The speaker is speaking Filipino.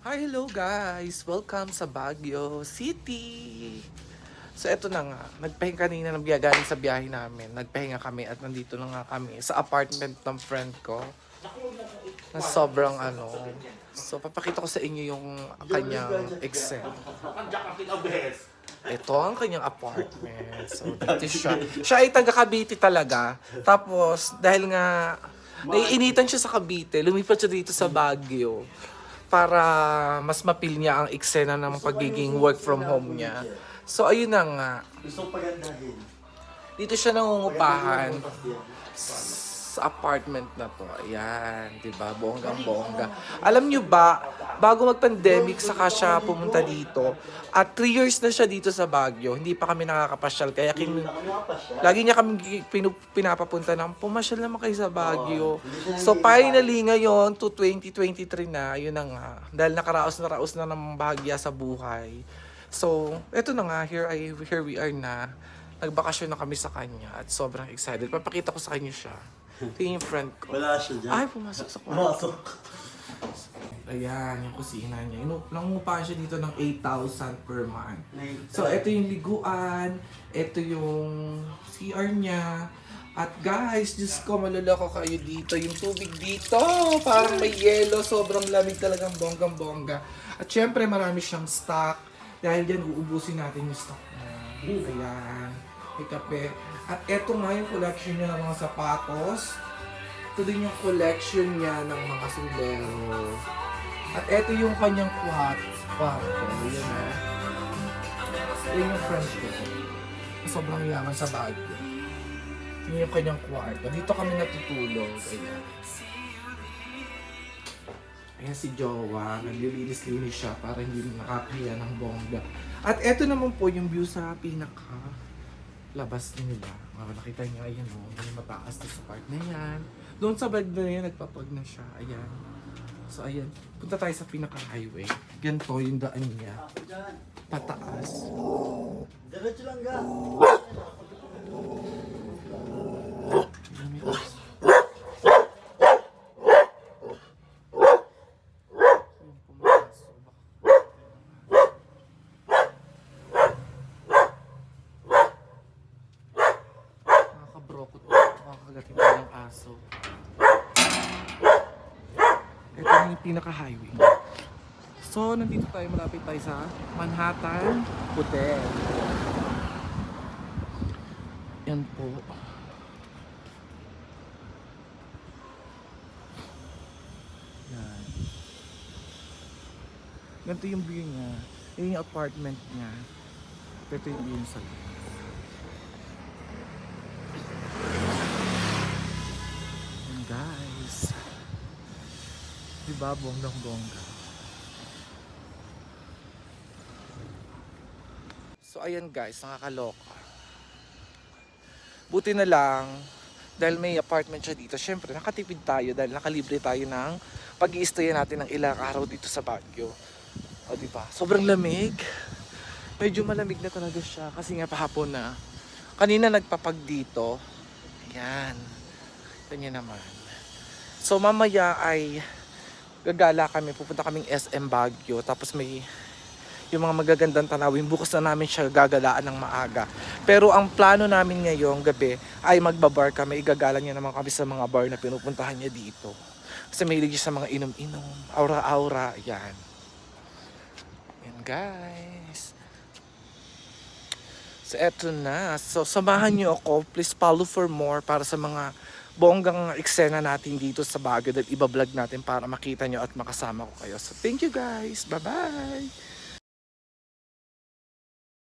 Hi, hello guys! Welcome sa Baguio City! So eto na nga, nagpahinga kanina ng galing sa biyahe namin. Nagpahinga kami at nandito na nga kami sa apartment ng friend ko na sobrang ano. So papakita ko sa inyo yung kanyang Excel. Ito ang kanyang apartment. So dito siya. Siya ay taga Cavite talaga. Tapos dahil nga naiinitan siya sa Cavite, lumipat siya dito sa Baguio para mas mapil niya ang eksena ng pagiging work from home niya. So ayun na nga. Gusto pagandahin. Dito siya nangungupahan Pagandahin mo sa apartment na to. Ayan, 'di ba? Bonggang-bongga. Alam niyo ba, bago mag-pandemic saka siya pumunta dito. At 3 years na siya dito sa Baguio. Hindi pa kami nakakapasyal. Kaya lagi niya kami pinapapunta ng pumasyal naman kayo sa Baguio. So finally ngayon to 2023 na, yun na nga. Dahil nakaraos na ng bahagya sa buhay. So, eto na nga, here we are na. Nagbakasyon na kami sa kanya at sobrang excited. Papakita ko sa kanya siya. Ito yung friend ko. Wala siya dyan. Ay, pumasok sa kwarto. Pumasok. Ayan, yung kusina niya. Nangungupahan siya dito ng 8,000 per month. So, ito yung liguan. Ito yung CR niya. At guys, Diyos ko, maluloko kayo dito. Yung tubig dito, parang may yelo. Sobrang lamig talagang bonggang-bongga. At syempre, marami siyang stock. Dahil dyan, uubusin natin yung stock niya. Ayan, may kape. At eto nga yung collection niya ng mga sapatos. Ito din yung collection niya ng mga sombrero. At eto yung kanyang kwarto. Ayan na. Ayan yung friend ko. Sobrang yaman sa Baguio. Yun yung kanyang kwarto. Dito kami natutulog. Ayan. Ayan si Jowa. Naglilinis-linis siya para hindi nakakahiya ng bongga. At eto naman po yung view sa pinaka labas niyo ba? Nakita niyo, ayan o. May mataas na sa part na yan. Doon sa bag na yan, nagpapag na siya. Ayan. So ayan. Punta tayo sa pinaka-highway. Ganito yung daan niya. Pataas. Diretso lang ga. Ayan, may aso. Ayan po, may aso. Nakakabrokot po. Nakakagating pa ng aso. Ito na yung pinaka-highway. So, nandito tayo, malapit tayo sa Manhattan Hotel. Yan po. Yan. Ganito yung view niya. Yan yung apartment niya. Ito yung view sa labas. Yan guys. Diba? Bonggang-bongga. So ayan guys, nakakaloka. Buti na lang, dahil may apartment siya dito, syempre nakatipid tayo dahil nakalibre tayo ng pag-i-stay natin ng ilang araw dito sa Baguio. O diba? Sobrang lamig. Medyo malamig na talaga siya kasi nga pahapon na. Kanina nagpapag dito. Ayan. Ganyan naman. So mamaya ay gagala kami, pupunta kaming SM Baguio. Tapos may yung mga magagandang tanawin, bukas na namin siya gagalaan ng maaga. Pero ang plano namin ngayong gabi ay magbabar kami. Igagala niya naman kami sa mga bar na pinupuntahan niya dito. Kasi mahilig siya sa mga inom-inom, aura-aura, yan. Yan guys. So eto na. So samahan niyo ako. Please follow for more para sa mga bonggang eksena natin dito sa Baguio. Dahil iba-vlog natin para makita niyo at makasama ko kayo. So thank you guys. Bye-bye.